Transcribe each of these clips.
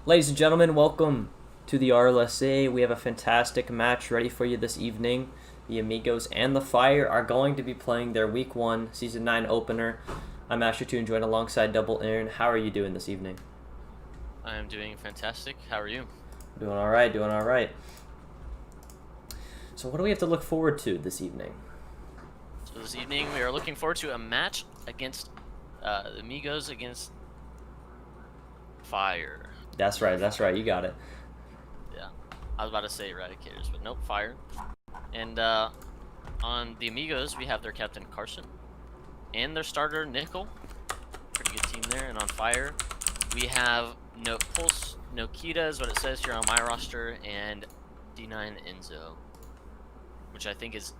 Ladies and gentlemen, welcome to the RLSA. We have a fantastic match ready for you this evening. The Amigos and the Fire are going to be playing their Week 1 Season 9 opener. I'm Asher Toon, joined alongside Double Aaron. How are you doing this evening? I am doing fantastic. How are you? Doing alright, doing alright. So what do we have to look forward to this evening? So this evening we are looking forward to a match against the Amigos against Fire. That's right, you got it. Yeah, I was about to say Eradicators, but nope, Fire. And on the Amigos we have their captain Carson and their starter Nickel. Pretty good team there. And on Fire we have Pulse Nokita is what it says here on my roster, and D9 Enzo, which I think is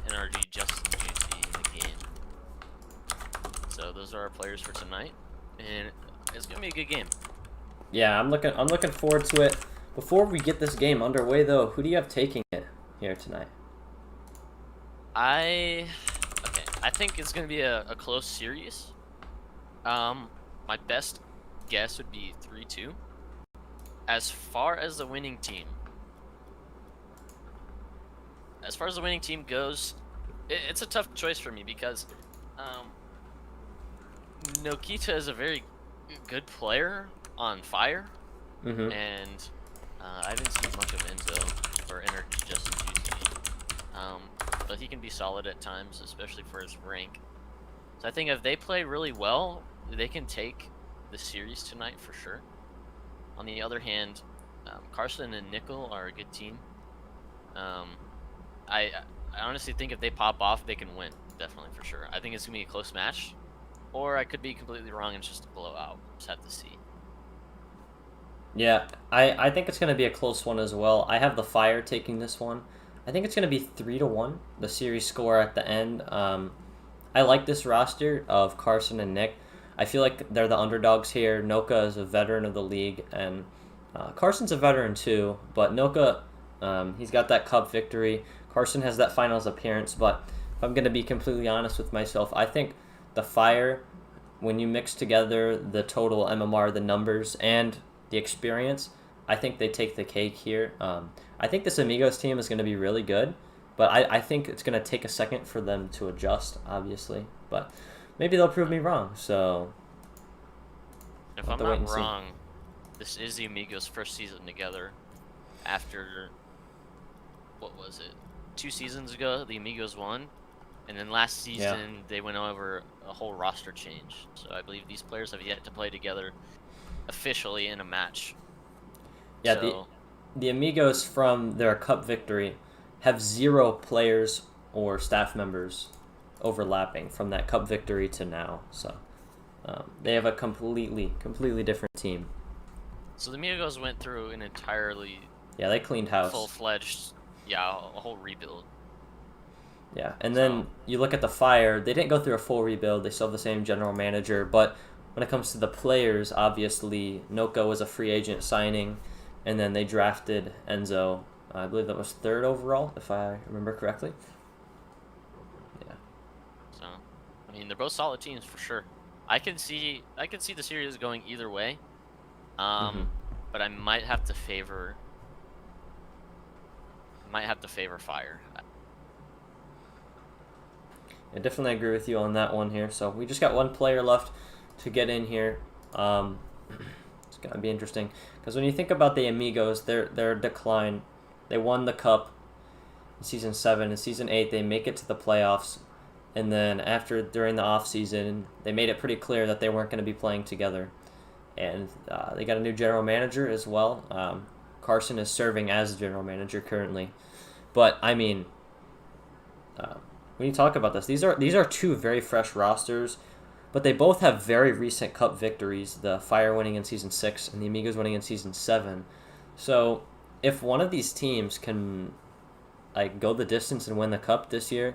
NRG Justin Juicy in the game. So those are our players for tonight, and it's gonna be a good game. Yeah, I'm looking forward to it. Before we get this game underway, though, who do you have taking it here tonight? I think it's gonna be a close series. My best guess would be 3-2. As far as the winning team goes, it's a tough choice for me because Nokita is a very good player on Fire, and I haven't seen much of Enzo or Energy Justin Juicy, but he can be solid at times, especially for his rank. So I think if they play really well, they can take the series tonight for sure. On the other hand, Carson and Nickel are a good team. I honestly think if they pop off, they can win, definitely for sure. I think it's gonna be a close match, or I could be completely wrong and it's just a blowout. Just have to see. Yeah, I think it's going to be a close one as well. I have the Fire taking this one. I think it's going to be 3-1, the series score at the end. I like this roster of Carson and Nick. I feel like they're the underdogs here. Noka is a veteran of the league, and Carson's a veteran too, but Noka, he's got that cup victory. Carson has that finals appearance, but if I'm going to be completely honest with myself, I think the Fire, when you mix together the total MMR, the numbers, and the experience, I think they take the cake here. I think this Amigos team is going to be really good, but I think it's going to take a second for them to adjust, obviously. But maybe they'll prove me wrong, so If I'm not wrong, this is the Amigos' first season together after, what was it, 2 seasons ago the Amigos won, and then last season they went over a whole roster change. So I believe these players have yet to play together officially in a match. Yeah, so, the Amigos from their cup victory have 0 players or staff members overlapping from that cup victory to now. So they have a completely different team. So the Amigos went through an entirely they cleaned house, full-fledged, a whole rebuild. Yeah, and then you look at the Fire. They didn't go through a full rebuild. They still have the same general manager, but when it comes to the players, obviously Noka was a free agent signing, and then they drafted Enzo. I believe that was 3rd overall, if I remember correctly. Yeah. So, I mean, they're both solid teams for sure. I can see the series going either way. But I might have to favor Fire. I definitely agree with you on that one here. So we just got one player left to get in here. It's gonna be interesting because when you think about the Amigos, their decline, they won the cup in season 7. In season 8, they make it to the playoffs, and then during the off season, they made it pretty clear that they weren't going to be playing together, and they got a new general manager as well. Carson is serving as general manager currently, but I mean, when you talk about this, these are 2 very fresh rosters. But they both have very recent cup victories, the Fire winning in Season 6 and the Amigos winning in Season 7. So if one of these teams can go the distance and win the cup this year,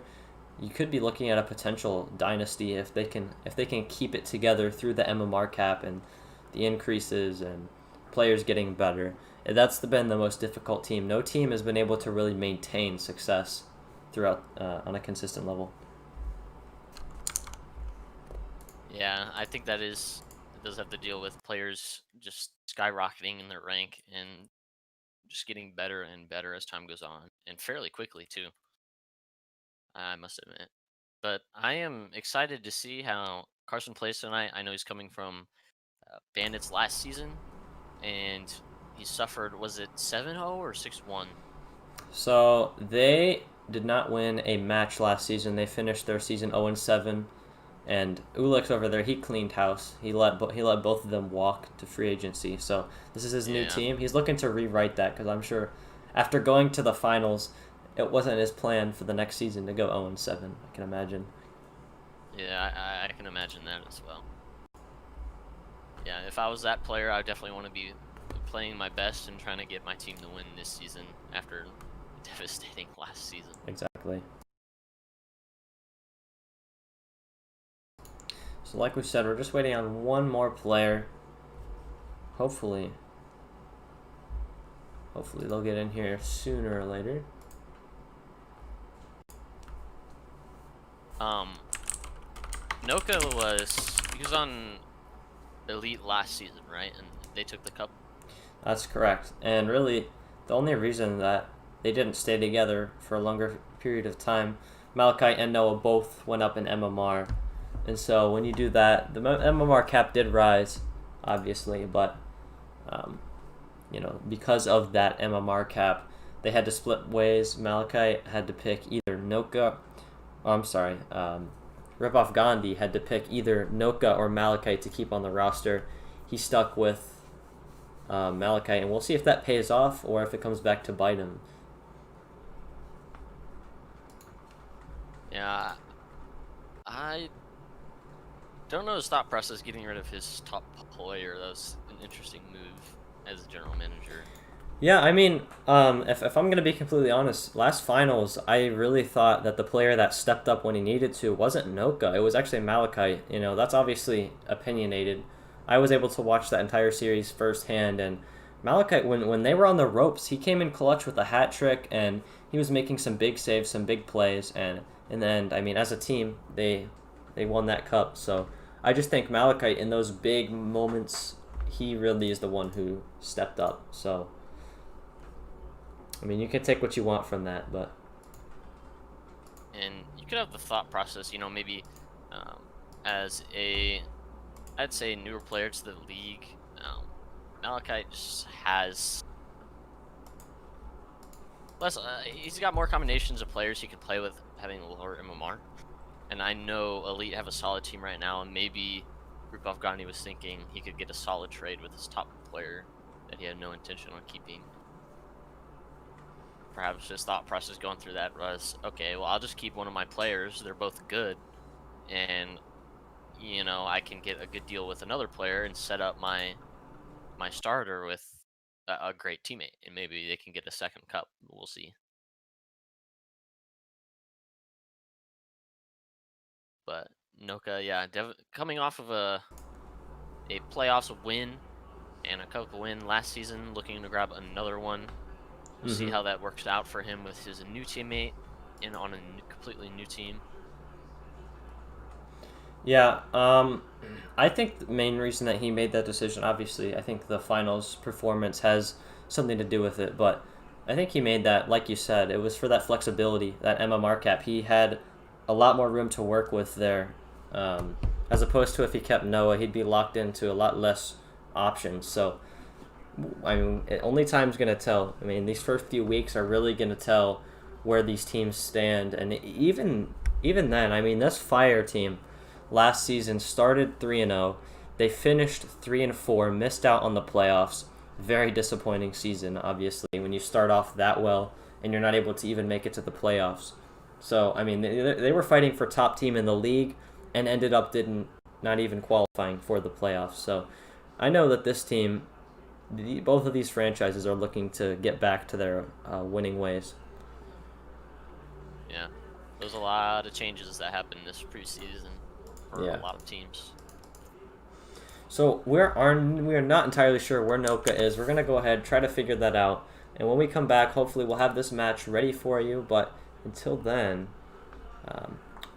you could be looking at a potential dynasty if they can keep it together through the MMR cap and the increases and players getting better. And that's been the most difficult team. No team has been able to really maintain success throughout on a consistent level. Yeah, I think that is it does have to deal with players just skyrocketing in their rank and just getting better and better as time goes on, and fairly quickly too, I must admit. But I am excited to see how Carson plays tonight. I know he's coming from Bandits last season, and he suffered, was it 7-0 or 6-1? So they did not win a match last season. They finished their season 0-7, and Ulex over there, he cleaned house. He let both of them walk to free agency. So this is his new Yeah. team. He's looking to rewrite that because I'm sure after going to the finals, it wasn't his plan for the next season to go 0-7. I can imagine. Yeah, I can imagine that as well. Yeah, if I was that player, I would definitely want to be playing my best and trying to get my team to win this season after devastating last season. Exactly. So like we said, we're just waiting on one more player. Hopefully they'll get in here sooner or later. Noka he was on Elite last season, right? And they took the cup. That's correct. And really, the only reason that they didn't stay together for a longer period of time, Malachite and Noah both went up in MMR. And so when you do that, the MMR cap did rise, obviously, but because of that MMR cap, they had to split ways. Malachite had to pick either Ripoff Gandhi had to pick either Noka or Malachite to keep on the roster. He stuck with Malachite, and we'll see if that pays off or if it comes back to bite him. Yeah, I don't know his thought process getting rid of his top player. That was an interesting move as a general manager. Yeah, I mean, if I'm going to be completely honest, last finals, I really thought that the player that stepped up when he needed to wasn't Noka. It was actually Malachite. That's obviously opinionated. I was able to watch that entire series firsthand, and Malachite, when they were on the ropes, he came in clutch with a hat trick, and he was making some big saves, some big plays, and in the end, I mean, as a team, they won that cup. So I just think Malachite, in those big moments, he really is the one who stepped up. So I mean, you can take what you want from that, but and you could have the thought process, maybe as I'd say newer player to the league, Malachite just has less. He's got more combinations of players he could play with having a lower MMR, and I know Elite have a solid team right now, and maybe Rupov Gandhi was thinking he could get a solid trade with his top player that he had no intention on keeping. Perhaps his thought process going through that was, okay, well, I'll just keep one of my players. They're both good, and I can get a good deal with another player and set up my starter with a great teammate, and maybe they can get a second cup. We'll see. But Noka, yeah, coming off of a playoffs win and a cup win last season, looking to grab another one. We'll see how that works out for him with his new teammate and on a completely new team. Yeah, I think the main reason that he made that decision, obviously, I think the finals performance has something to do with it, but I think he made that, like you said, it was for that flexibility, that MMR cap. He had a lot more room to work with there, as opposed to if he kept Noah, he'd be locked into a lot less options. So I mean, only time's going to tell. I mean, these first few weeks are really going to tell where these teams stand. And even then, I mean, this Fire team last season started 3-0. They finished 3-4, missed out on the playoffs. Very disappointing season, obviously, when you start off that well and you're not able to even make it to the playoffs. So, I mean, they were fighting for top team in the league and ended up not even qualifying for the playoffs. So, I know that this team, both of these franchises are looking to get back to their winning ways. Yeah, there's a lot of changes that happened this preseason for a lot of teams. So we are not entirely sure where Noka is. We're gonna go ahead try to figure that out, and when we come back, hopefully we'll have this match ready for you. But until then,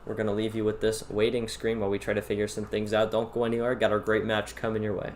we're going to leave you with this waiting screen while we try to figure some things out. Don't go anywhere. Got our great match coming your way.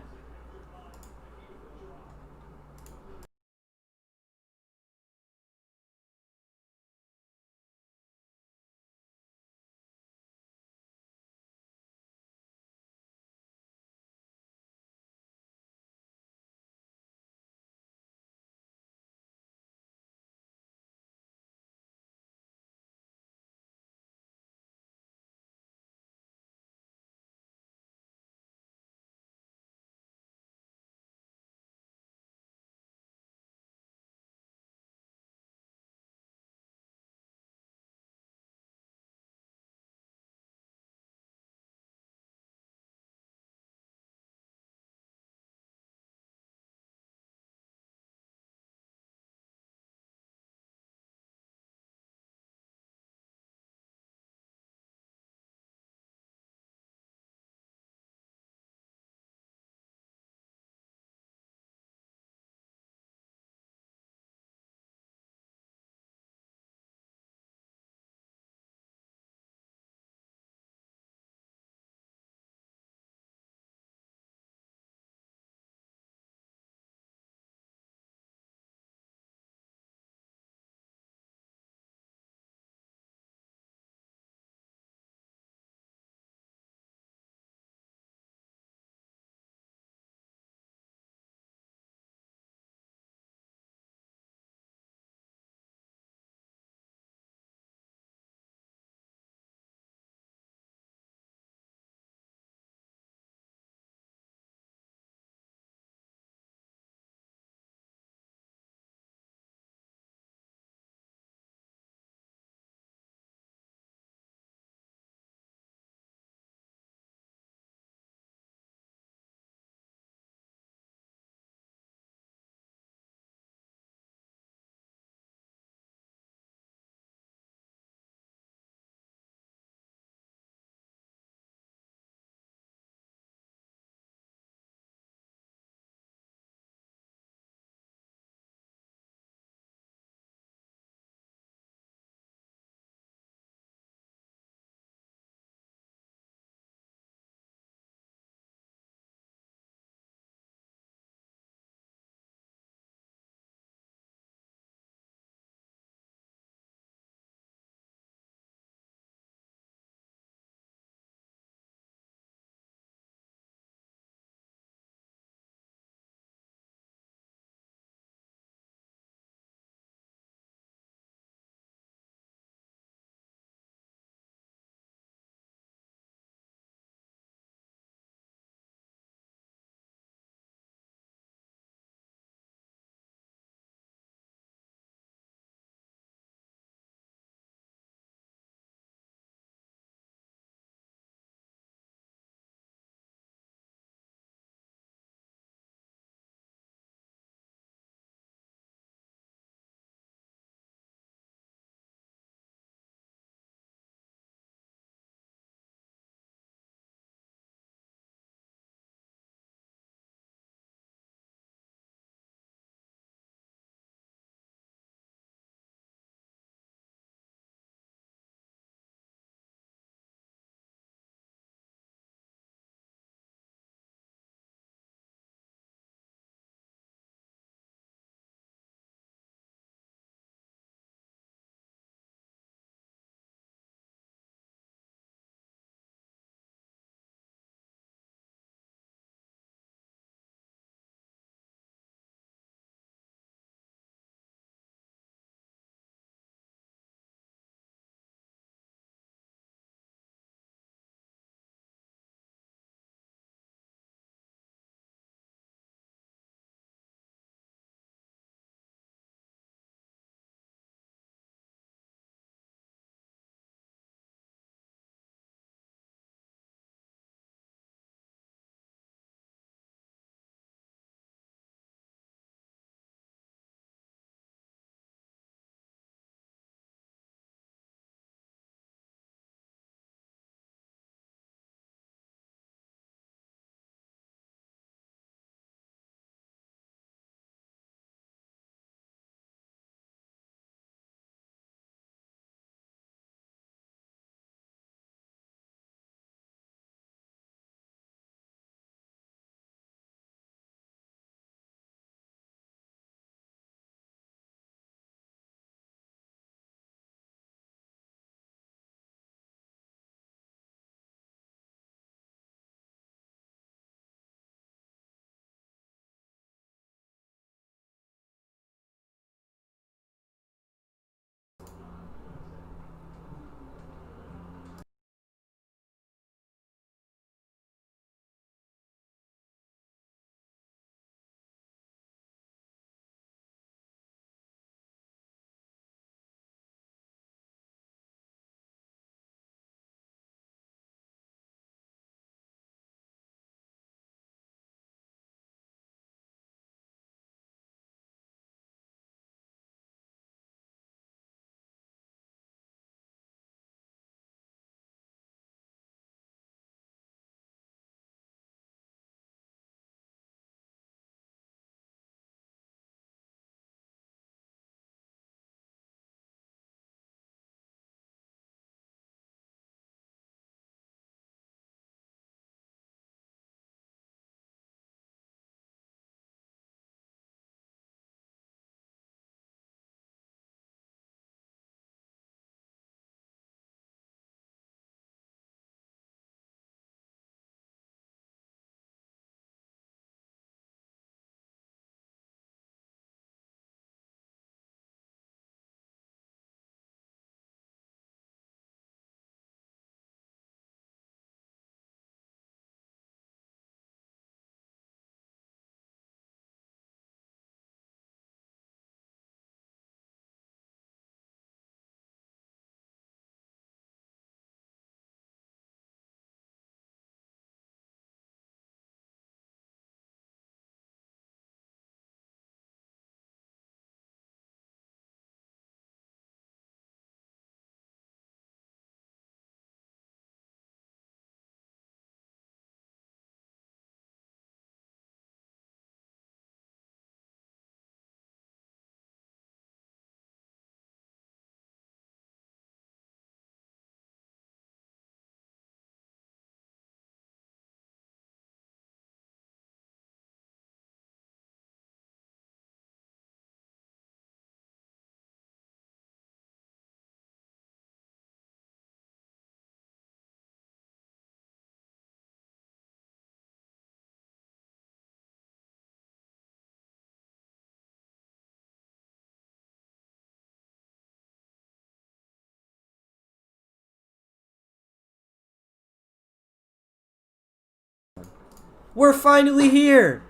We're finally here!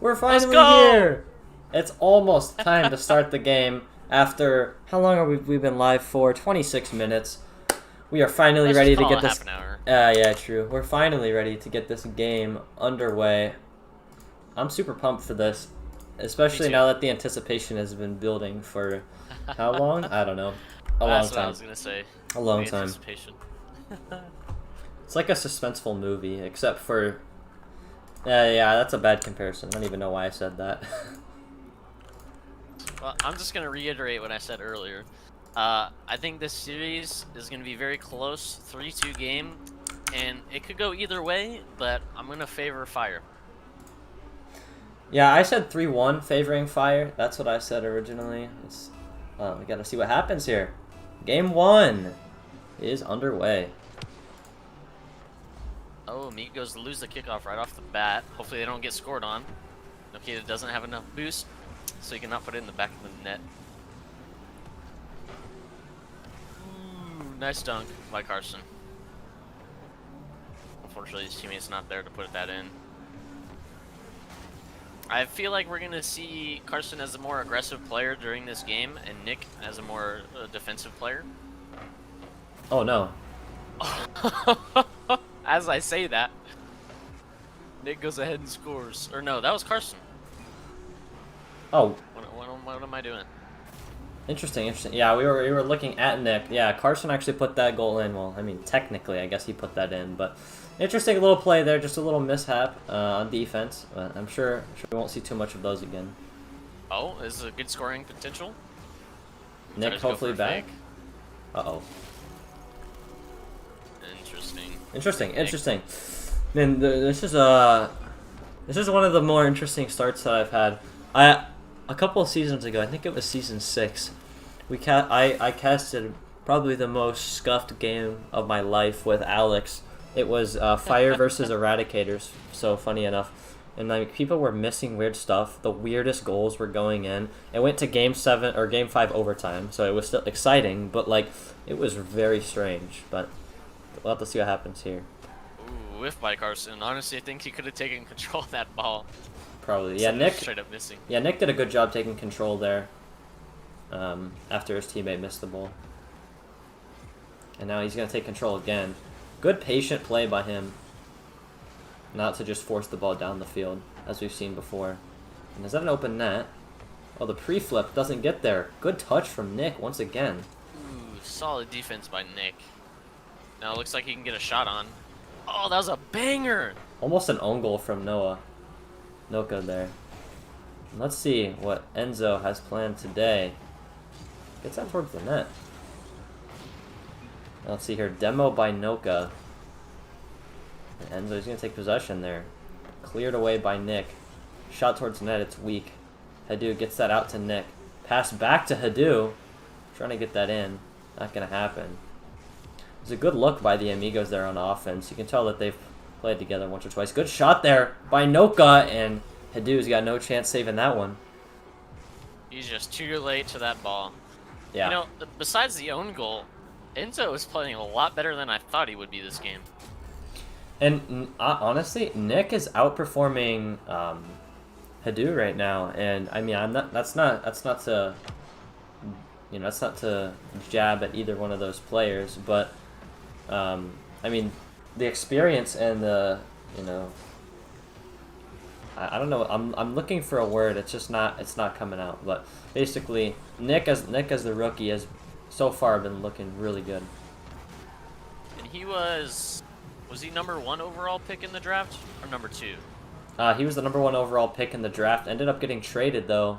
We're finally here! It's almost time to start the game after, how long are we've been live for? 26 minutes. We are finally ready to get this... half an hour. Yeah, true. We're finally ready to get this game underway. I'm super pumped for this, especially now that the anticipation has been building for how long? I don't know. A long time. That's what I was gonna say. A long time. Anticipation. It's like a suspenseful movie, except for... yeah, that's a bad comparison. I don't even know why I said that. Well, I'm just gonna reiterate what I said earlier. I think this series is gonna be very close, 3-2 game, and it could go either way, but I'm gonna favor Fire. Yeah, I said 3-1 favoring Fire. That's what I said originally. We gotta see what happens here. Game 1 is underway. Oh, Amigos lose the kickoff right off the bat. Hopefully they don't get scored on. Nokia doesn't have enough boost, so he cannot put it in the back of the net. Ooh, nice dunk by Carson. Unfortunately, his teammate's not there to put that in. I feel like we're going to see Carson as a more aggressive player during this game, and Nick as a more defensive player. Oh, no. As I say that, Nick goes ahead and scores. Or no, that was Carson. Oh. What am I doing? Interesting. Yeah, we were looking at Nick. Yeah, Carson actually put that goal in. Well, I mean, technically, I guess he put that in, but interesting little play there. Just a little mishap on defense. But I'm sure we won't see too much of those again. Oh, is a good scoring potential. Nick hopefully back. Uh-oh. Interesting. Man, this is one of the more interesting starts that I've had. A couple of seasons ago, I think it was season 6, I casted probably the most scuffed game of my life with Alex. It was Fire versus Eradicators. So funny enough, and like people were missing weird stuff. The weirdest goals were going in. It went to game 7 or game 5 overtime, so it was still exciting, but like it was very strange. But we'll have to see what happens here. Ooh, whiff by Carson. Honestly, I think he could have taken control of that ball. Probably. Yeah, Nick straight up missing. Yeah, Nick did a good job taking control there. After his teammate missed the ball. And now he's gonna take control again. Good patient play by him. Not to just force the ball down the field, as we've seen before. And is that an open net? Oh, the pre-flip doesn't get there. Good touch from Nick once again. Ooh, solid defense by Nick. Now it looks like he can get a shot on. Oh, that was a banger! Almost an own goal from Noka there. Let's see what Enzo has planned today. Gets that towards the net. Let's see here. Demo by Noka. And Enzo's going to take possession there. Cleared away by Nick. Shot towards net. It's weak. Hadu gets that out to Nick. Pass back to Hadu. Trying to get that in. Not going to happen. It's a good look by the Amigos there on offense. You can tell that they've played together once or twice. Good shot there by Noka, and Hadu's got no chance saving that one. He's just too late to that ball. Yeah. You know, besides the own goal, Enzo is playing a lot better than I thought he would be this game. And honestly, Nick is outperforming Hadu right now, and I mean, that's not to, you know, that's not to jab at either one of those players, but I mean, the experience and the, you know, I don't know. I'm looking for a word. It's not coming out. But basically, Nick as the rookie has so far been looking really good. And he was he number 1 overall pick in the draft or number 2? He was the number 1 overall pick in the draft. Ended up getting traded though.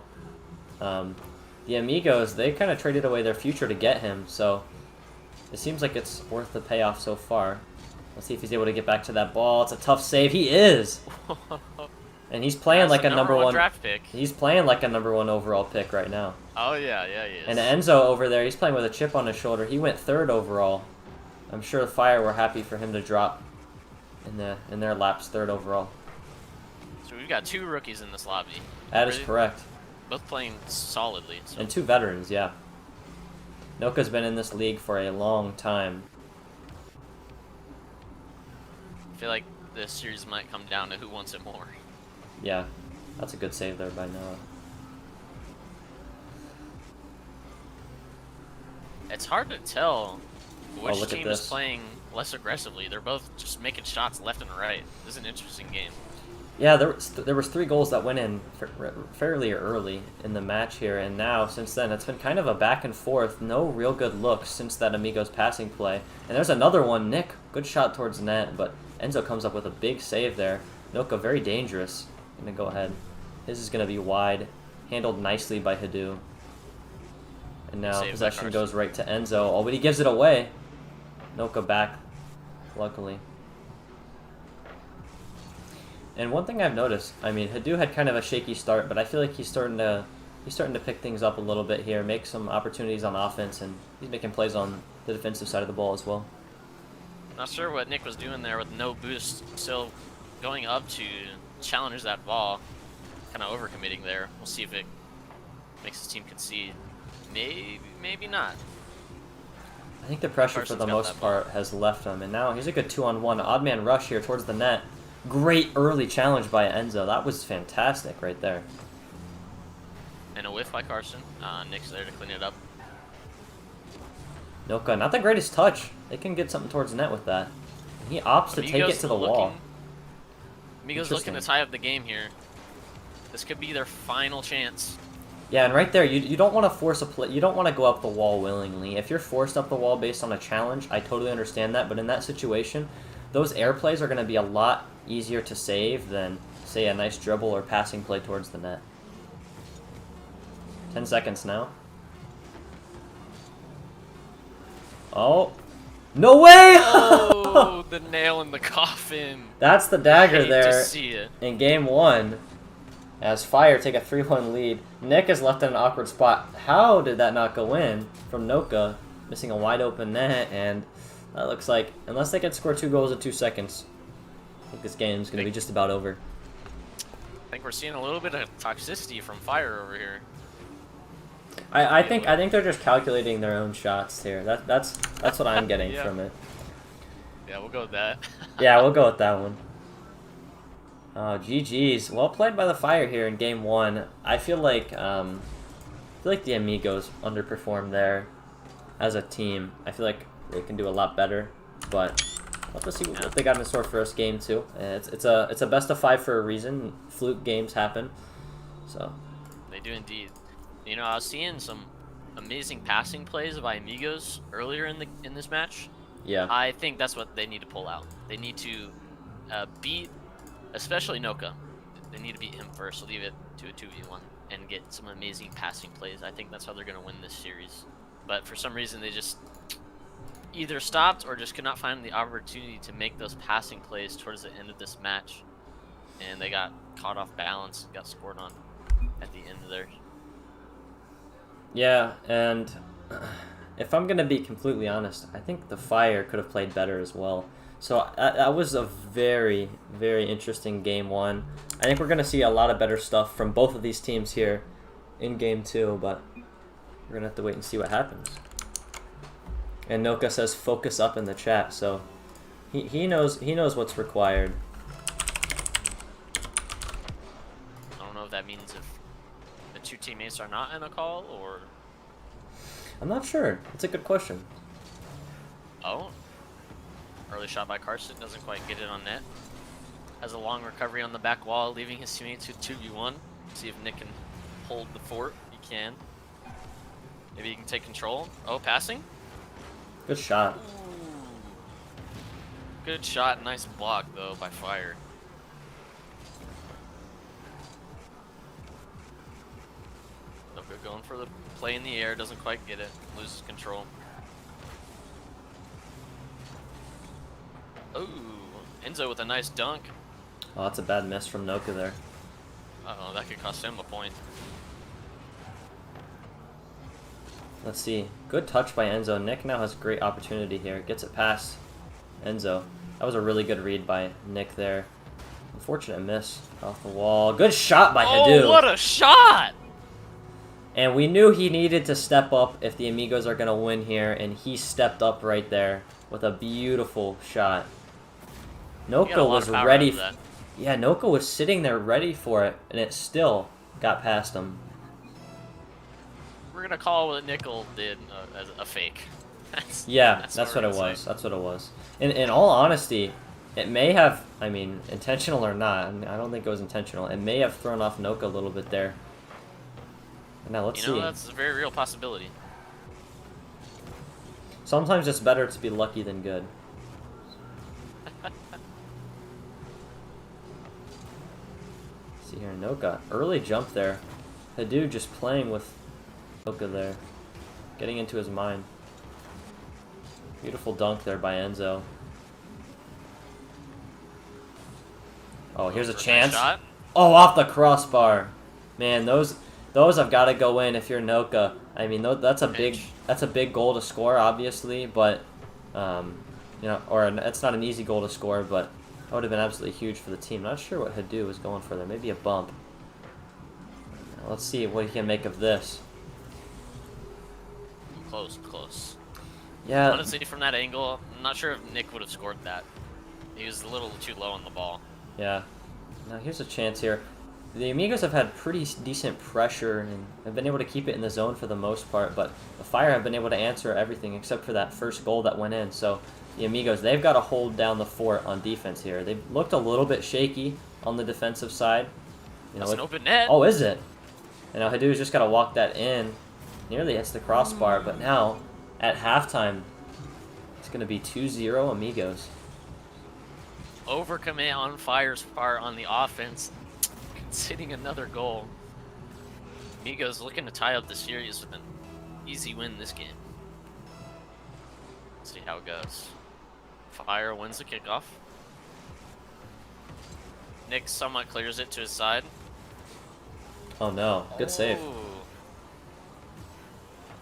The Amigos, they kind of traded away their future to get him. So it seems like it's worth the payoff so far. Let's see if he's able to get back to that ball. It's a tough save. He is. And he's playing like a number 1 draft pick. He's playing like a number 1 overall pick right now. Oh yeah, he is. And Enzo over there, he's playing with a chip on his shoulder. He went 3rd overall. I'm sure the Fire were happy for him to drop in their laps 3rd overall. So we've got 2 rookies in this lobby. That is correct. Both playing solidly. So. And 2 veterans, yeah. Noka's been in this league for a long time. I feel like this series might come down to who wants it more. Yeah, that's a good save there by Noah. It's hard to tell which look at team is this. playing less aggressively. They're both just making shots left and right. This is an interesting game. Yeah, there was 3 goals that went in fairly early in the match here, and now since then it's been kind of a back and forth. No real good looks since that Amigos passing play. And there's another one. Nick, good shot towards net, but Enzo comes up with a big save there. Noka very dangerous. Gonna go ahead. His is gonna be wide, handled nicely by Hadu. And now Saved by possession Carson. goes right to Enzo. Oh, but he gives it away. Noka back, luckily. And one thing I've noticed, I mean, Hadu had kind of a shaky start, but I feel like he's starting to pick things up a little bit here, make some opportunities on offense, and he's making plays on the defensive side of the ball as well. Not sure what Nick was doing there with no boost, still going up to challenge that ball. Kind of overcommitting there. We'll see if it makes his team concede. Maybe not. I think the pressure Carson's for the got most that ball. part has left him, and now he's a good 2-on-1 odd man rush here towards the net. Great early challenge by Enzo. That was fantastic right there. And a whiff by Carson. Nick's there to clean it up. Noka, not the greatest touch. They can get something towards the net with that. He opts to take it to the wall. Amigos looking to tie up the game here. This could be their final chance. Yeah, and right there, you don't want to force a play. You don't want to go up the wall willingly. If you're forced up the wall based on a challenge, I totally understand that. But in that situation, those air plays are going to be a lot easier to save than, say, a nice dribble or passing play towards the net. 10 seconds now. Oh. No way! Oh, the nail in the coffin. That's the dagger Hate there to see it. in game 1. As Fire take a 3-1 lead. Nick is left in an awkward spot. How did that not go in from Noka? Missing a wide open net, and that looks like, unless they can score 2 goals in 2 seconds, I think this game's going to be just about over. I think we're seeing a little bit of toxicity from Fire over here. I think they're just calculating their own shots here. That's what I'm getting Yeah. from it. Yeah, we'll go with that. Yeah, we'll go with that one. Oh, GG's. Well played by the Fire here in game 1. I feel like the Amigos underperformed there as a team. I feel like they can do a lot better, but let's see what they got in store for us game 2. It's a best of 5 for a reason. Fluke games happen, so They do indeed. You know, I was seeing some amazing passing plays by Amigos earlier in this match. yeah. I think that's what they need to pull out. They need to beat, especially Noka. They need to beat him first, leave it to a 2v1, and get some amazing passing plays. I think that's how they're going to win this series. But for some reason, they just either stopped or just could not find the opportunity to make those passing plays towards the end of this match. And they got caught off balance and got scored on at the end of there. Yeah, and if I'm going to be completely honest, I think the Fire could have played better as well. So that was a very, very interesting game 1. I think we're going to see a lot of better stuff from both of these teams here in game 2, but we're going to have to wait and see what happens. And Noka says focus up in the chat, so he knows what's required. I don't know if that means if the 2 teammates are not in a call or... I'm not sure. It's a good question. Oh. Early shot by Carson, doesn't quite get it on net. Has a long recovery on the back wall, leaving his teammates with 2v1. See if Nick can hold the fort. He can. Maybe he can take control. Oh, passing? Good shot. Ooh. Good shot, nice block though by Fire. Noka going for the play in the air, doesn't quite get it, loses control. Ooh, Enzo with a nice dunk. Oh, that's a bad miss from Noka there. Uh-oh, that could cost him a point. Let's see. Good touch by Enzo. Nick now has a great opportunity here. Gets it past Enzo. That was a really good read by Nick there. Unfortunate miss off the wall. Good shot by Hadu. Oh, what a shot! And we knew he needed to step up if the Amigos are going to win here, and he stepped up right there with a beautiful shot. You got a Noka lot was of power ready. out of that. Yeah, Noka was sitting there ready for it, and it still got past him. We're gonna call what Nickel did as a fake. Yeah, that's we're what it gonna was. say. That's what it was. In all honesty, it may have, I mean, intentional or not, I mean, I don't think it was intentional. It may have thrown off Noka a little bit there. Now, let's You know, see. that's a very real possibility. Sometimes it's better to be lucky than good. See here, Noka. Early jump there. Hadou just playing with Noka there. Getting into his mind. Beautiful dunk there by Enzo. Oh, here's a Nice chance. shot. Oh, off the crossbar. Man, those have got to go in if you're Noka. I mean, that's a big goal to score, obviously, but you know, or it's not an easy goal to score, but that would have been absolutely huge for the team. Not sure what Hadou was going for there. Maybe a bump. Now, let's see what he can make of this. Close. Yeah. Honestly, from that angle, I'm not sure if Nick would have scored that. He was a little too low on the ball. Yeah. Now here's a chance here. The Amigos have had pretty decent pressure and have been able to keep it in the zone for the most part, but the Fire have been able to answer everything except for that first goal that went in. So the Amigos, they've got to hold down the fort on defense here. They've looked a little bit shaky on the defensive side. You know, That's an open net. oh, is it? And now Hadou's just got to walk that in. Nearly hits the crossbar, but now at halftime, it's going to be 2-0 Amigos. Overcommit on Fire's part on the offense, conceding another goal. Amigos looking to tie up the series with an easy win this game. Let's see how it goes. Fire wins the kickoff. Nick somewhat clears it to his side. Oh no, good save. Ooh.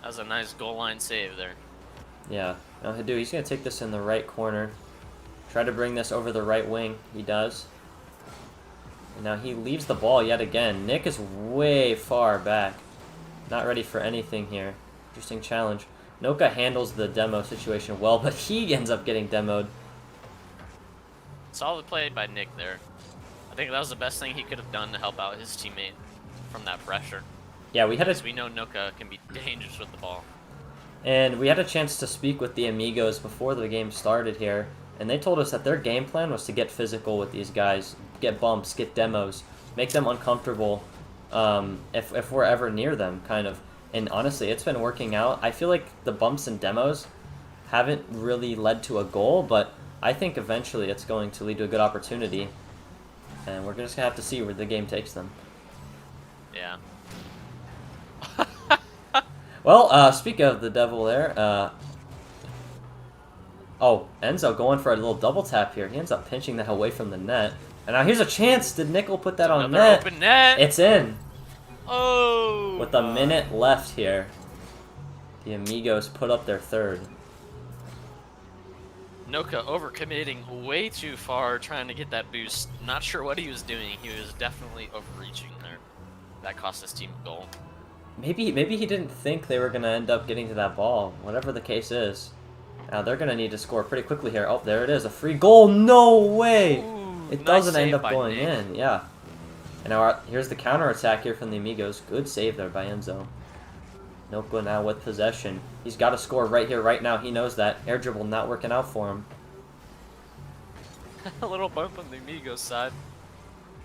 That was a nice goal line save there. Yeah, now Hadou, he's going to take this in the right corner. Try to bring this over the right wing. He does. And now he leaves the ball yet again. Nick is way far back. Not ready for anything here. Interesting challenge. Noka handles the demo situation well, but he ends up getting demoed. Solid play by Nick there. I think that was the best thing he could have done to help out his teammate from that pressure. Yeah, we know Noka can be dangerous with the ball. And we had a chance to speak with the Amigos before the game started here, and they told us that their game plan was to get physical with these guys, get bumps, get demos, make them uncomfortable if we're ever near them, kind of. And honestly, it's been working out. I feel like the bumps and demos haven't really led to a goal, but I think eventually it's going to lead to a good opportunity, and we're just going to have to see where the game takes them. Yeah. Well, speaking of the devil there, oh, Enzo going for a little double tap here. He ends up pinching that away from the net. And now here's a chance. Did Nickel put that on net? Open net. It's in. Oh. With a minute left here, the Amigos put up their third. Noka overcommitting way too far, trying to get that boost. Not sure what he was doing. He was definitely overreaching there. That cost his team a goal. Maybe he didn't think they were going to end up getting to that ball, whatever the case is. Now they're going to need to score pretty quickly here. Oh, there it is, a free goal. No way! Ooh, It nice doesn't save end up by going Nick. in, yeah. And now here's the counterattack here from the Amigos. Good save there by Enzo. Noka now with possession. He's got to score right here, right now. He knows that. Air dribble not working out for him. A little bump on the Amigos side.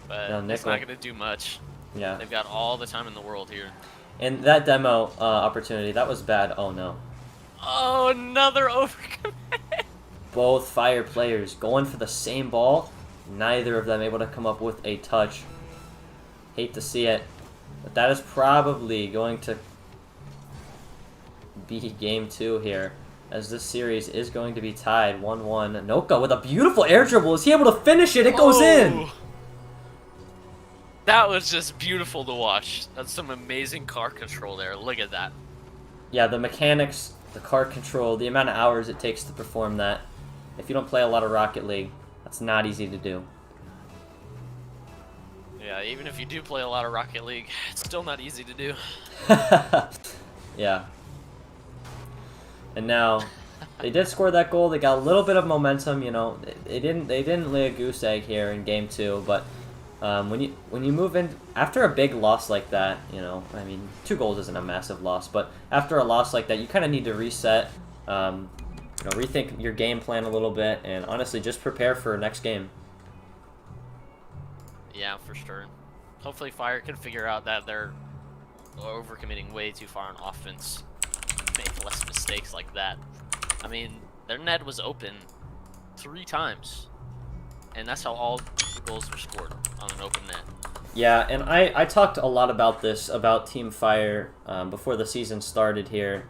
But Now it's Nickel. not going to do much. Yeah. They've got all the time in the world here. And that demo opportunity, that was bad. Oh, no. Oh, another overcommit. Both Fire players going for the same ball. Neither of them able to come up with a touch. Hate to see it. But that is probably going to be game 2 here, as this series is going to be tied 1-1. Noka with a beautiful air dribble. Is he able to finish it? It goes in! That was just beautiful to watch. That's some amazing car control there. Look at that. Yeah, the mechanics, the card control, the amount of hours it takes to perform that. If you don't play a lot of Rocket League, that's not easy to do. Yeah, even if you do play a lot of Rocket League, it's still not easy to do. Yeah. And now, They did score that goal. They got a little bit of momentum. You know, they didn't lay a goose egg here in game 2, but when you move in after a big loss like that, you know, I mean, 2 goals isn't a massive loss, but after a loss like that, you kind of need to reset, you know, rethink your game plan a little bit, and honestly, just prepare for next game. Yeah, for sure. Hopefully Fire can figure out that they're overcommitting way too far on offense. Make less mistakes like that. I mean, their net was open 3 times. And that's how all the goals were scored, on an open net. Yeah, and I talked a lot about this, about Team Fire, before the season started here.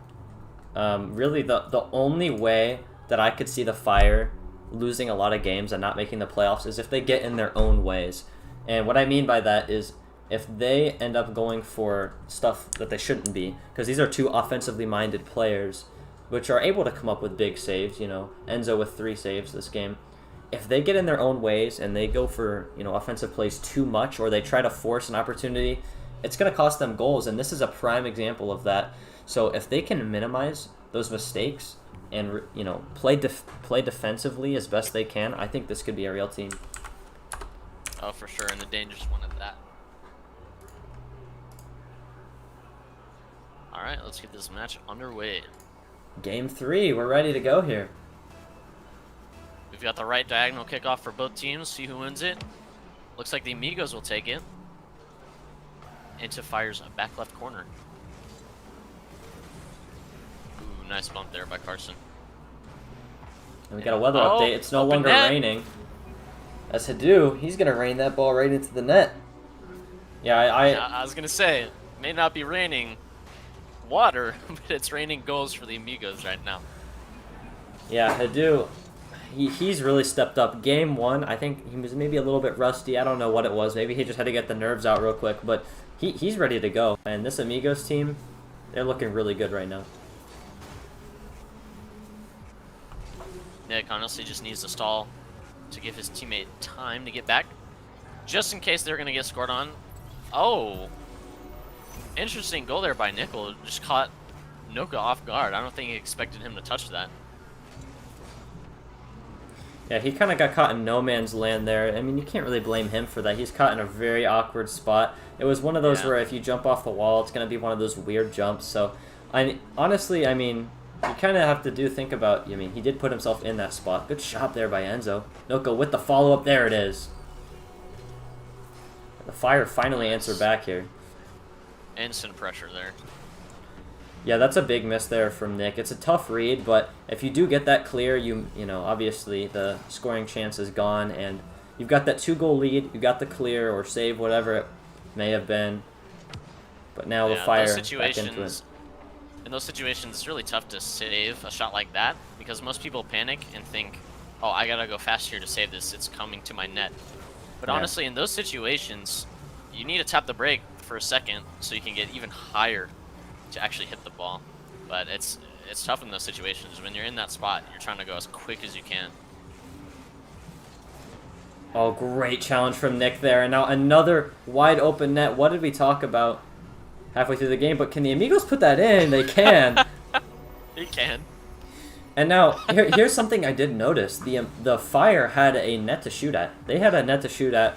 Really, the only way that I could see the Fire losing a lot of games and not making the playoffs is if they get in their own ways. And what I mean by that is if they end up going for stuff that they shouldn't be, because these are 2 offensively minded players, which are able to come up with big saves, you know, Enzo with 3 saves this game. If they get in their own ways and they go for, you know, offensive plays too much, or they try to force an opportunity, it's going to cost them goals, and this is a prime example of that. So if they can minimize those mistakes and, you know, play defensively as best they can, I think this could be a real team. Oh, for sure, and the dangerous one at that. Alright, let's get this match underway. Game 3, we're ready to go here. We've got the right diagonal kickoff for both teams. See who wins it. Looks like the Amigos will take it. Into Fire's back left corner. Ooh, nice bump there by Carson. And we got a weather update. It's no longer raining. As Hadu, he's going to rain that ball right into the net. Yeah, I was going to say, it may not be raining water, but it's raining goals for the Amigos right now. Yeah, Hadu, he's really stepped up. Game 1, I think he was maybe a little bit rusty. I don't know what it was. Maybe he just had to get the nerves out real quick. But he's ready to go. And this Amigos team, they're looking really good right now. Nick honestly just needs to stall to give his teammate time to get back, just in case they're going to get scored on. Oh, interesting goal there by Nickel. Just caught Noka off guard. I don't think he expected him to touch that. Yeah, he kind of got caught in no man's land there. I mean, you can't really blame him for that. He's caught in a very awkward spot. It was one of those where if you jump off the wall, it's going to be one of those weird jumps. So, honestly, I mean, you kind of have to think about, I mean, he did put himself in that spot. Good shot there by Enzo. Noka with the follow-up. There it is. The Fire finally answered back here. Instant pressure there. Yeah, that's a big miss there from Nick. It's a tough read, but if you do get that clear, you know, obviously the scoring chance is gone, and you've got that 2-goal lead. You got the clear or save, whatever it may have been. But now the Fire back into it. In those situations, it's really tough to save a shot like that because most people panic and think, oh, I gotta go fast here to save this. It's coming to my net. But honestly, in those situations, you need to tap the brake for a second so you can get even higher to actually hit the ball. But it's tough in those situations. When you're in that spot, you're trying to go as quick as you can. Oh, great challenge from Nick there. And now another wide open net. What did we talk about halfway through the game? But can the Amigos put that in? They can. They can. And now, here's something I did notice. The Fire had a net to shoot at. They had a net to shoot at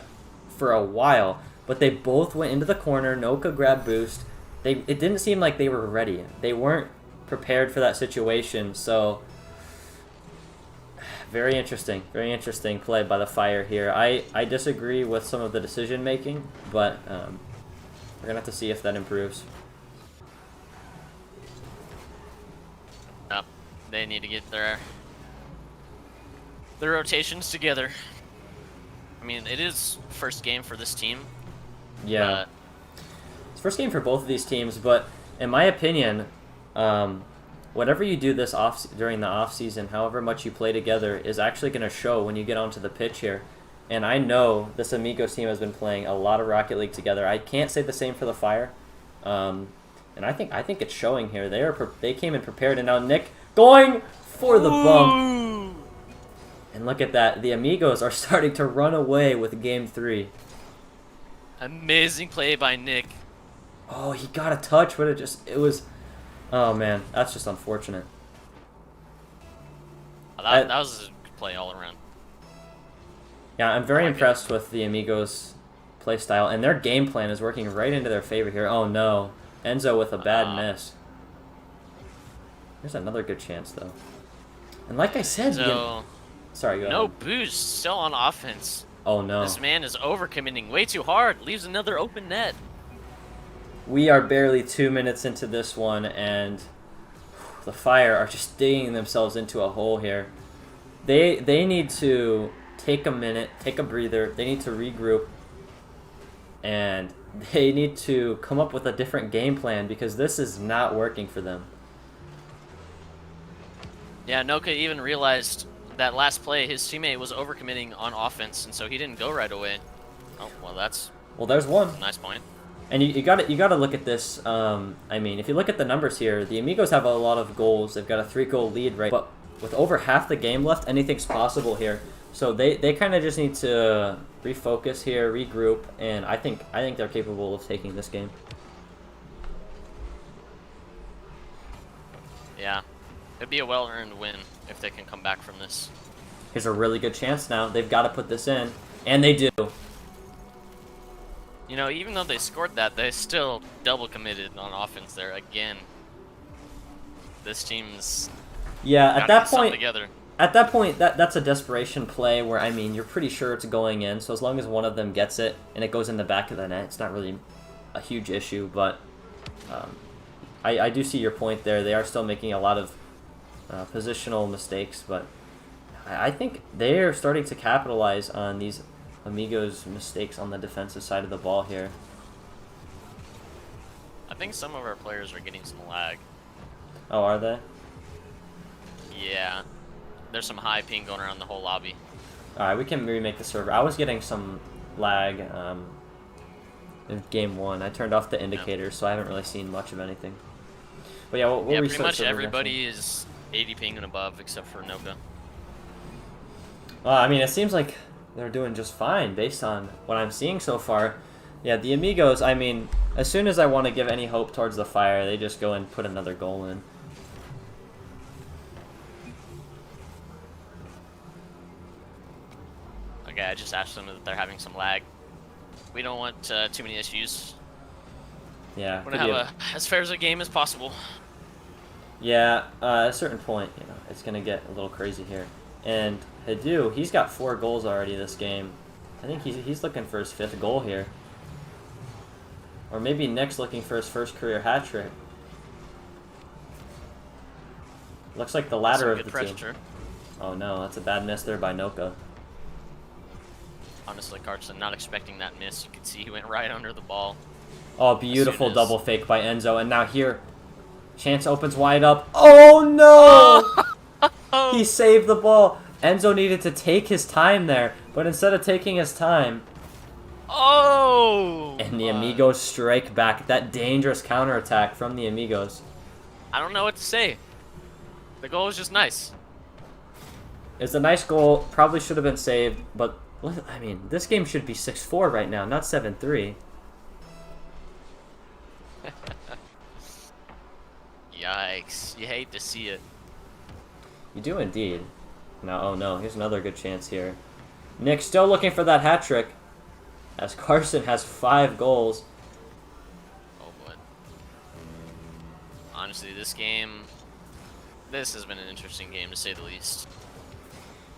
for a while, but they both went into the corner. Noka grabbed boost. It didn't seem like they were ready. They weren't prepared for that situation, so very interesting play by the Fire here. I disagree with some of the decision making, but we're gonna have to see if that improves. Yep, they need to get their rotations together. I mean, it is first game for this team. Yeah, it's first game for both of these teams, but in my opinion, whatever you do during the off season, however much you play together, is actually going to show when you get onto the pitch here. And I know this Amigos team has been playing a lot of Rocket League together. I can't say the same for the Fire, and I think it's showing here. They came in prepared, and now Nick going for the bump. And look at that. The Amigos are starting to run away with Game 3. Amazing play by Nick. Oh, he got a touch, but it was... Oh, man. That's just unfortunate. That was a good play all around. Yeah, I'm very I like it. impressed with the Amigos play style, and their game plan is working right into their favor here. Oh no, Enzo with a bad miss. There's another good chance though. And like I said, So, sorry, go no ahead. boost, still on offense. Oh no. This man is overcommitting way too hard. Leaves another open net. We are barely 2 minutes into this one, and the Fire are just digging themselves into a hole here. They need to take a minute, take a breather. They need to regroup, and they need to come up with a different game plan because this is not working for them. Yeah, Noka even realized that last play his teammate was overcommitting on offense, and so he didn't go right away. Oh, well, that's There's one. a nice point. And you gotta look at this. I mean, if you look at the numbers here, the Amigos have a lot of goals. They've got a 3-goal lead, right? But with over half the game left, anything's possible here. So they kind of just need to refocus here, regroup, and I think they're capable of taking this game. Yeah, it'd be a well-earned win if they can come back from this. Here's a really good chance now. They've got to put this in, and they do. You know, even though they scored that, they still double committed on offense there again. This team's Yeah, at that point, together. that's a desperation play where, I mean, you're pretty sure it's going in, so as long as one of them gets it and it goes in the back of the net, it's not really a huge issue, but I do see your point there. They are still making a lot of positional mistakes, but I think they're starting to capitalize on these Amigos' mistakes on the defensive side of the ball here. I think some of our players are getting some lag. Oh, are they? Yeah, there's some high ping going around the whole lobby. Alright, we can remake the server. I was getting some lag in game 1. I turned off the indicators, so I haven't really seen much of anything. But yeah, we'll yeah, restart pretty much server everybody is 80 ping and above except for Noka. I mean, it seems like they're doing just fine based on what I'm seeing so far. Yeah, the Amigos, I mean, as soon as I want to give any hope towards the Fire, they just go and put another goal in. Okay, I just asked them that they're having some lag. We don't want too many issues. Yeah. We want to have as fair as a game as possible. Yeah, at a certain point, you know, it's going to get a little crazy here. And Hadu, he's got 4 goals already this game. I think he's looking for his 5th goal here. Or maybe Nick's looking for his first career hat trick. Looks like the latter of the two. Oh no, that's a bad miss there by Noka. Honestly, Carson, not expecting that miss. You can see he went right under the ball. Oh, beautiful double fake by Enzo. And now here, chance opens wide up. Oh no! Oh. He saved the ball. Enzo needed to take his time there, but instead of taking his time, oh! and the Amigos strike back. That dangerous counterattack from the Amigos. I don't know what to say. The goal was just nice. It's a nice goal. Probably should have been saved, but I mean, this game should be 6-4 right now, not 7-3. Yikes. You hate to see it. You do indeed. Now, oh no, here's another good chance here. Nick still looking for that hat trick, as Carson has 5 goals. Oh boy. Honestly, this has been an interesting game to say the least.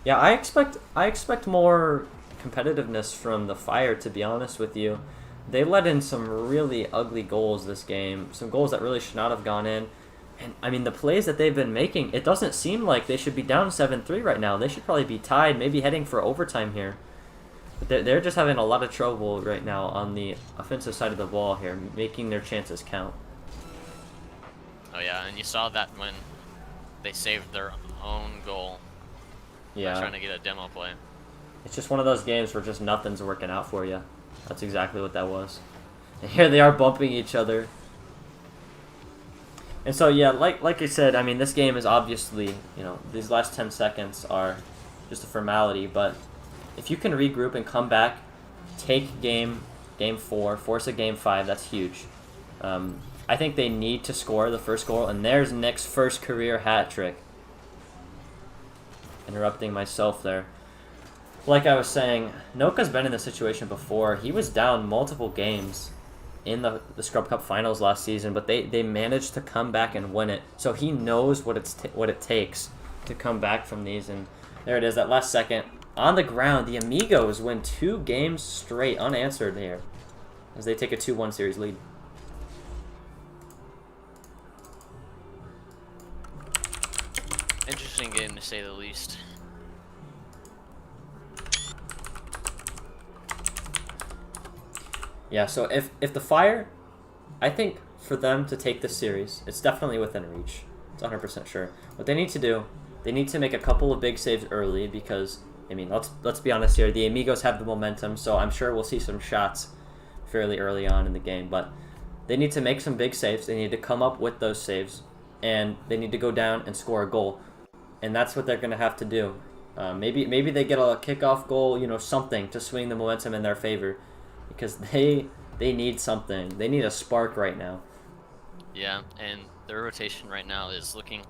Yeah, I expect more competitiveness from the Fire, to be honest with you. They let in some really ugly goals this game, some goals that really should not have gone in. And, I mean, the plays that they've been making, it doesn't seem like they should be down 7-3 right now. They should probably be tied, maybe heading for overtime here. But they're just having a lot of trouble right now on the offensive side of the ball here, making their chances count. Oh yeah, and you saw that when they saved their own goal. Yeah. Trying to get a demo play. It's just one of those games where just nothing's working out for you. That's exactly what that was. And here they are bumping each other. And so, yeah, like I said, I mean, this game is obviously, you know, these last 10 seconds are just a formality, but if you can regroup and come back, take game 4, force a game 5, that's huge. I think they need to score the first goal, and there's Nick's first career hat trick. interrupting myself there. Like I was saying, Noka's been in this situation before. He was down multiple games in the Scrub Cup finals last season, but they managed to come back and win it. So he knows what it takes to come back from these. And there it is, that last second. On the ground, the Amigos win 2 games straight unanswered here as they take a 2-1 series lead. Interesting game to say the least. Yeah, so if the Fire, I think for them to take this series, it's definitely within reach. It's 100% sure. What they need to do, they need to make a couple of big saves early because, I mean, let's be honest here, the Amigos have the momentum, so I'm sure we'll see some shots fairly early on in the game, but they need to make some big saves. They need to come up with those saves, and they need to go down and score a goal, and that's what they're going to have to do. Maybe they get a kickoff goal, you know, something to swing the momentum in their favor, because they need something. They need a spark right now. Yeah, and their rotation right now is looking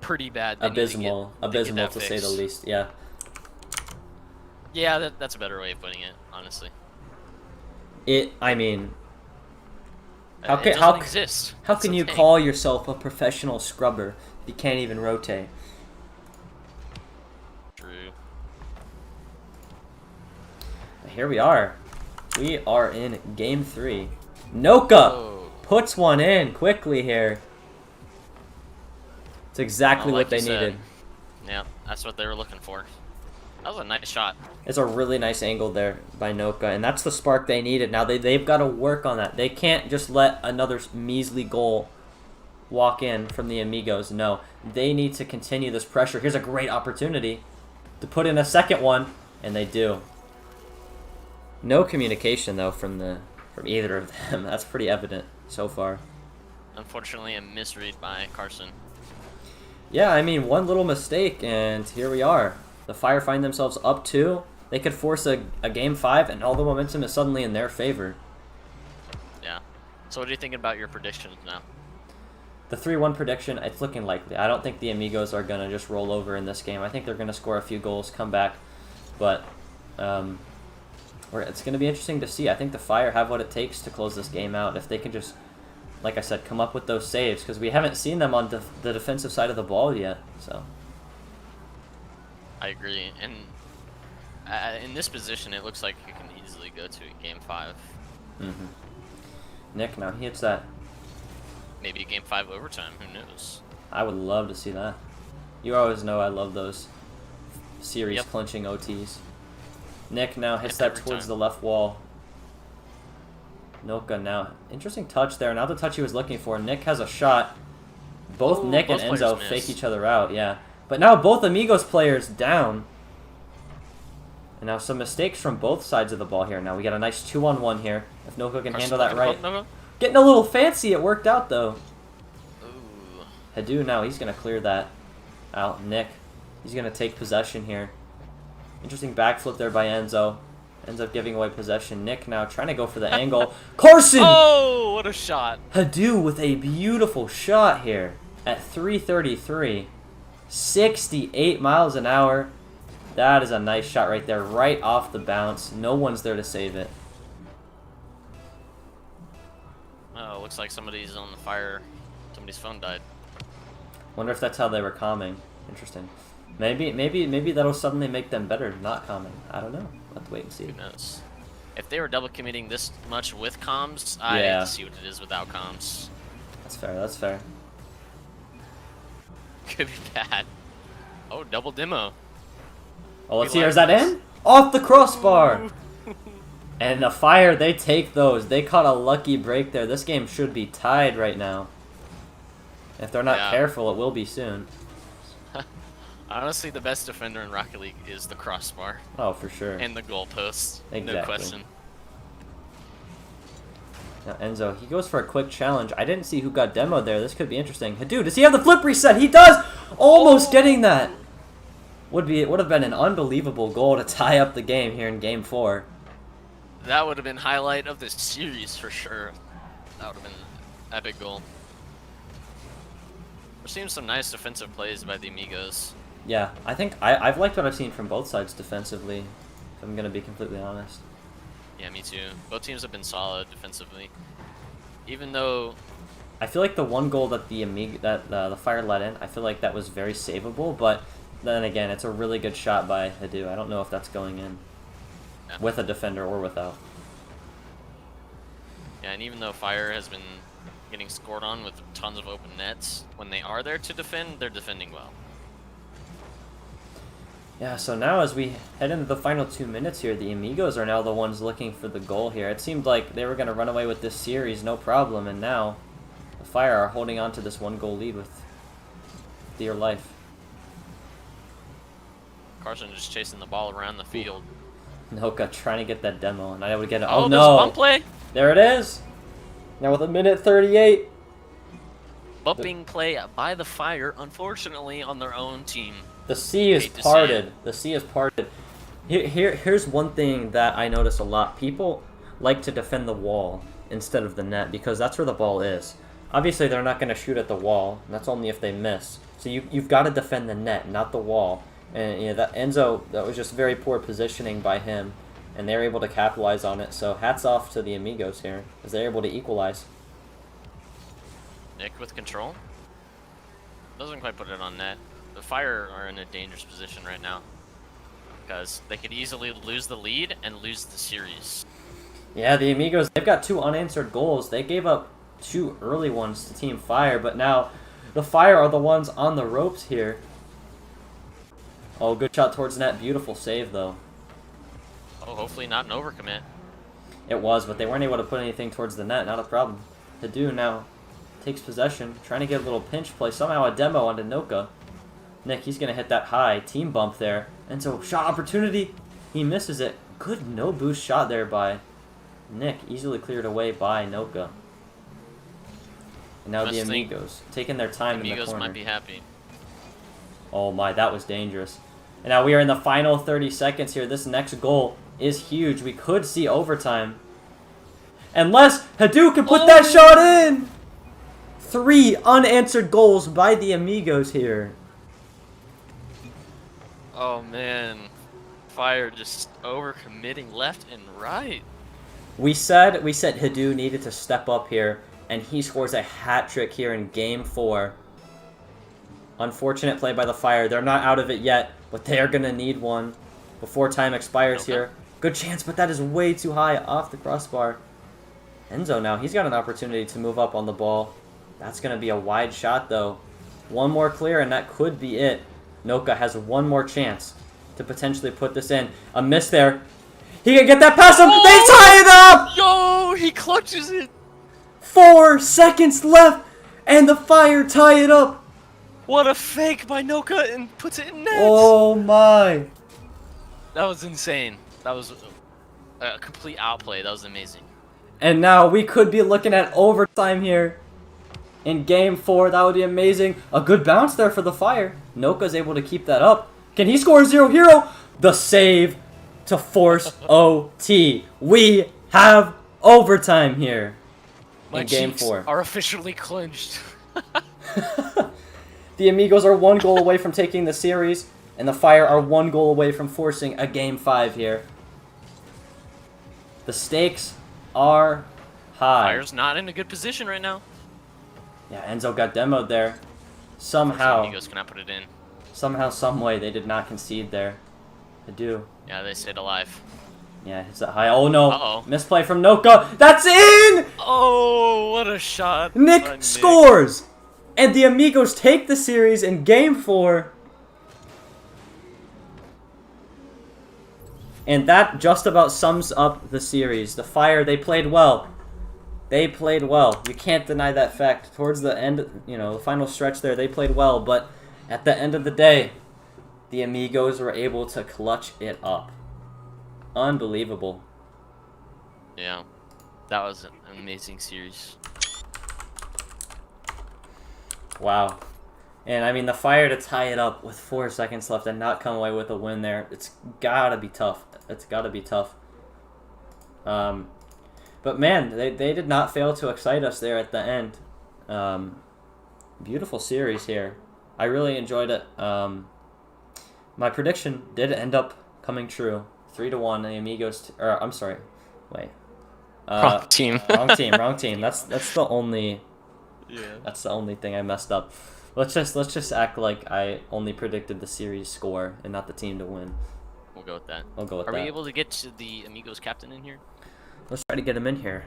pretty bad. Abysmal to say the least. Yeah. Yeah, that's a better way of putting it, honestly. I mean, It doesn't exist. How can you call yourself a professional scrubber if you can't even rotate? True. Here we are. We are in game 3. Noka puts one in quickly here. It's exactly what they needed. Yeah, that's what they were looking for. That was a nice shot. It's a really nice angle there by Noka, and that's the spark they needed. Now they've got to work on that. They can't just let another measly goal walk in from the Amigos. No, they need to continue this pressure. Here's a great opportunity to put in a second one, and they do. No communication though from either of them. That's pretty evident so far. Unfortunately, a misread by Carson. Yeah, I mean, one little mistake, and here we are. The Fire find themselves up 2. They could force a game 5, and all the momentum is suddenly in their favor. Yeah. So what are you thinking about your predictions now? The 3-1 prediction, it's looking likely. I don't think the Amigos are going to just roll over in this game. I think they're going to score a few goals, come back. But it's going to be interesting to see. I think the Fire have what it takes to close this game out. If they can just, like I said, come up with those saves. Because we haven't seen them on the defensive side of the ball yet. So I agree. And in this position, it looks like you can easily go to game 5. Mm-hmm. Nick, now he hits that. Maybe game 5 overtime. Who knows? I would love to see that. You always know I love those series clinching OTs. Nick now hits that towards the left wall. Noka now. Interesting touch there. Not the touch he was looking for. Nick has a shot. Both Nick and Enzo fake each other out. Yeah. But now both Amigos players down. And now some mistakes from both sides of the ball here. Now we got a nice 2-on-1 here. If Noka can handle that right. Getting a little fancy. It worked out though. Ooh. Hadu now. He's going to clear that out. Nick. He's going to take possession here. Interesting backflip there by Enzo. Ends up giving away possession. Nick now trying to go for the angle. Carson! Oh, what a shot. Hadu with a beautiful shot here at 333. 68 miles an hour. That is a nice shot right there, right off the bounce. No one's there to save it. Oh, looks like somebody's on the Fire. Somebody's phone died. Wonder if that's how they were calming. Interesting. Maybe that'll suddenly make them better not calming. I don't know. We'll have to wait and see. Who knows? If they were double committing this much with comms, I'd like to see what it is without comms. That's fair. That's fair. Could be bad. Oh, double demo. Oh, let's see. Is that in? Off the crossbar. And the Fire, they take those. They caught a lucky break there. This game should be tied right now. If they're not careful, it will be soon. Honestly, the best defender in Rocket League is the crossbar. Oh, for sure. And the goalpost. Exactly. No question. Now Enzo, he goes for a quick challenge. I didn't see who got demoed there. This could be interesting. Hadu, does he have the flip reset? He does! Almost getting that! Would have been an unbelievable goal to tie up the game here in Game 4. That would have been highlight of this series for sure. That would have been an epic goal. We're seeing some nice defensive plays by the Amigos. Yeah, I think I've liked what I've seen from both sides defensively, if I'm going to be completely honest. Yeah, me too. Both teams have been solid defensively. Even though... I feel like the one goal that the Fire let in, I feel like that was very savable, but then again, it's a really good shot by Hadu. I don't know if that's going in with a defender or without. Yeah, and even though Fire has been getting scored on with tons of open nets, when they are there to defend, they're defending well. Yeah, so now as we head into the final 2 minutes here, the Amigos are now the ones looking for the goal here. It seemed like they were going to run away with this series, no problem, and now the Fire are holding on to this 1-goal lead with dear life. Carson just chasing the ball around the field. Noka trying to get that demo, and I would get it. Oh, Oh, there's a no! bump play! There it is! Now with 1:38. Bumping play by the Fire, unfortunately, on their own team. The sea is parted. The sea is parted. Here's one thing that I notice a lot. People like to defend the wall instead of the net because that's where the ball is. Obviously, they're not going to shoot at the wall. And that's only if they miss. So you've got to defend the net, not the wall. And you know, that Enzo, that was just very poor positioning by him, and they were able to capitalize on it. So hats off to the Amigos here, as they're able to equalize. Nick with control. Doesn't quite put it on net. The Fire are in a dangerous position right now because they could easily lose the lead and lose the series. Yeah, the Amigos, they've got 2 unanswered goals. They gave up 2 early ones to Team Fire, but now the Fire are the ones on the ropes here. Oh, good shot towards net. Beautiful save, though. Oh, hopefully not an overcommit. It was, but they weren't able to put anything towards the net. Not a problem. Hadu now takes possession, trying to get a little pinch play. Somehow a demo onto Noka. Nick, he's going to hit that high team bump there. And so, shot opportunity. He misses it. Good no-boost shot there by Nick. Easily cleared away by Noka. And now the Amigos taking their time in the corner. Amigos might be happy. Oh my, that was dangerous. And now we are in the final 30 seconds here. This next goal is huge. We could see overtime. Unless Hadu can put that shot in! 3 unanswered goals by the Amigos here. Oh man, Fire just overcommitting left and right. We said Hadu needed to step up here, and he scores a hat trick here in Game 4. Unfortunate play by the Fire. They're not out of it yet, but they are going to need one before time expires here. Good chance, but that is way too high off the crossbar. Enzo now, he's got an opportunity to move up on the ball. That's going to be a wide shot, though. One more clear, and that could be it. Noka has one more chance to potentially put this in. A miss there. He can get that past him. They tie it up! Yo, he clutches it. 4 seconds left, and the Fire tie it up. What a fake by Noka and puts it in net. Oh my. That was insane. That was a complete outplay. That was amazing. And now we could be looking at overtime here in Game 4. That would be amazing. A good bounce there for the Fire. Noka's able to keep that up. Can he score 0 hero? The save to force OT. We have overtime here in Game 4. Are officially clinched. The Amigos are 1 goal away from taking the series, and the Fire are 1 goal away from forcing a Game 5 here. The stakes are high. Fire's not in a good position right now. Yeah, Enzo got demoed there. Somehow, Amigos cannot put it in. somehow, some way, they did not concede there. Hadu. Yeah, they stayed alive. Yeah, it's that high. Oh no! Uh-oh. Misplay from Noka. That's in! Oh, what a shot! Nick scores! And the Amigos take the series in Game 4. And that just about sums up the series. The Fire, they played well. They played well. You can't deny that fact. Towards the end, you know, the final stretch there, they played well. But at the end of the day, the Amigos were able to clutch it up. Unbelievable. Yeah, that was an amazing series. Wow. And, I mean, the Fire to tie it up with 4 seconds left and not come away with a win there, it's gotta be tough. It's gotta be tough. But, man, they did not fail to excite us there at the end. Beautiful series here. I really enjoyed it. my prediction did end up coming true. 3-1. The Amigos. Or I'm sorry. Wait. Wrong team. Wrong team. Wrong team. That's the only. Yeah. That's the only thing I messed up. Let's just act like I only predicted the series score and not the team to win. We'll go with that. We'll go with Are that. we able to get to the Amigos captain in here? Let's try to get him in here.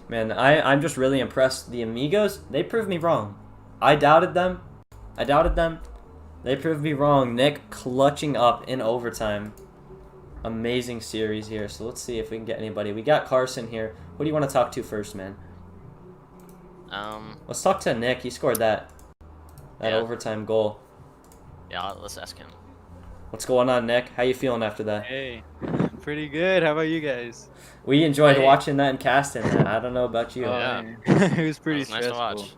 Man, I'm just really impressed. The Amigos, they proved me wrong. I doubted them. They proved me wrong. Nick clutching up in overtime. Amazing series here. So let's see if we can get anybody. We got Carson here. Who do you want to talk to first, man? Let's talk to Nick. He scored that overtime goal. Yeah, let's ask him. What's going on, Nick? How you feeling after that? Hey, pretty good. How about you guys? We enjoyed watching that and casting that. I don't know about you. Yeah. It was pretty That was nice to stressful. watch.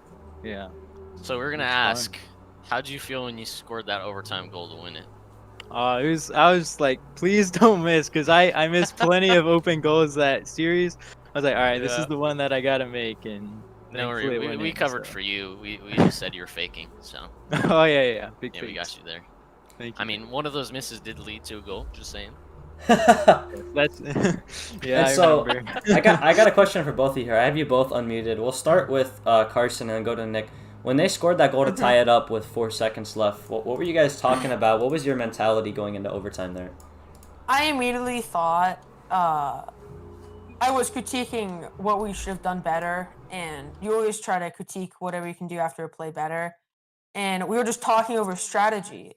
Yeah. So we're gonna It was ask, how'd you feel when you scored that overtime goal to win it? I was like, please don't miss, because I missed plenty of open goals that series. I was like, all right, this Yeah. is the one that I gotta make, and No, thankfully it went we in, covered so. for you. We just said you were faking, so Oh yeah, big yeah, we thanks. got you there. Thank you. I mean, one of those misses did lead to a goal. Just saying. That's yeah. And so, I remember. I got a question for both of you here. I have you both unmuted. We'll start with Carson and then go to Nick. When they scored that goal to tie it up with 4 seconds left, what were you guys talking about? What was your mentality going into overtime there? I immediately thought I was critiquing what we should have done better, and you always try to critique whatever you can do after a play better. And we were just talking over strategy,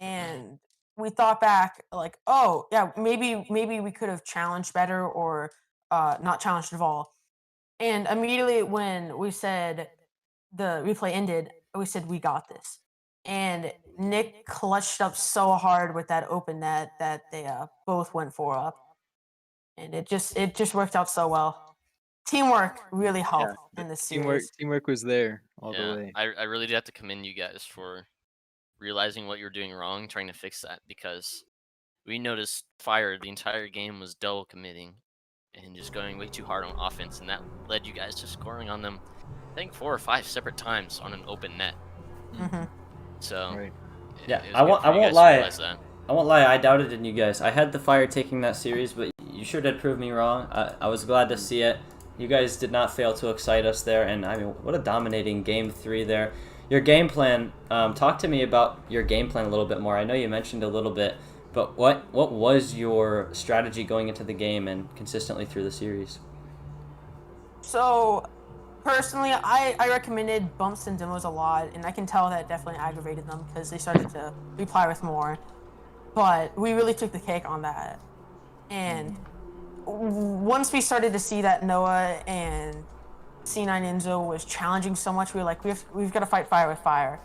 and we thought back like, oh yeah, maybe we could have challenged better or not challenged at all. And immediately when we said the replay ended, we said we got this. And Nick clutched up so hard with that open net that they both went 4 up, and it just worked out so well. Teamwork really helped in this series. Teamwork was there all the Yeah, way. I really do have to commend you guys for realizing what you're doing wrong, trying to fix that, because we noticed Fire the entire game was double committing and just going way too hard on offense, and that led you guys to scoring on them, I think 4 or 5 separate times on an open net. Hmm. So Right. Yeah, it was I good won't- for I you won't guys to lie. realize that. I won't lie, I doubted in you guys. I had the Fire taking that series, but you sure did prove me wrong. I was glad to see it. You guys did not fail to excite us there, and I mean, what a dominating Game 3 there. Your game plan, talk to me about your game plan a little bit more. I know you mentioned a little bit, but what was your strategy going into the game and consistently through the series? So, personally, I recommended bumps and demos a lot, and I can tell that definitely aggravated them because they started to reply with more. But we really took the cake on that. And once we started to see that Noah and C9 Enzo was challenging so much, we were like, we've got to fight fire with fire.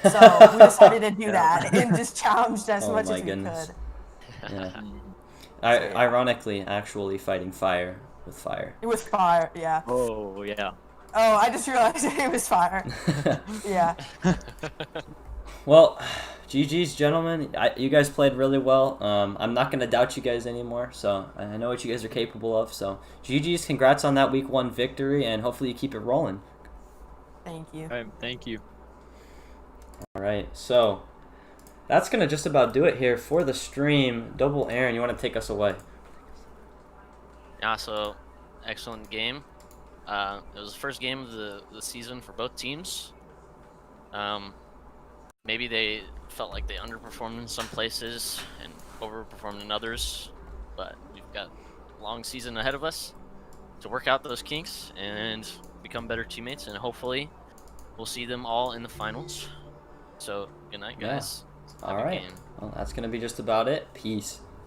So we decided to do that and just challenged as Oh much my as we goodness. could. Yeah. yeah. Ironically, actually fighting fire with fire. It was fire, yeah. Oh yeah. Oh, I just realized it was fire. Yeah. Well, GG's, gentlemen. You guys played really well. I'm not going to doubt you guys anymore, so I know what you guys are capable of. So, GG's, congrats on that Week 1 victory, and hopefully you keep it rolling. Thank you. All right, thank you. All right, so that's going to just about do it here for the stream. Double Aaron, you want to take us away? Yeah, so excellent game. It was the first game of the season for both teams. Maybe they felt like they underperformed in some places and overperformed in others, but we've got a long season ahead of us to work out those kinks and become better teammates, and hopefully we'll see them all in the finals. So good night, guys. All Have a right. game. Well, that's going to be just about it. Peace.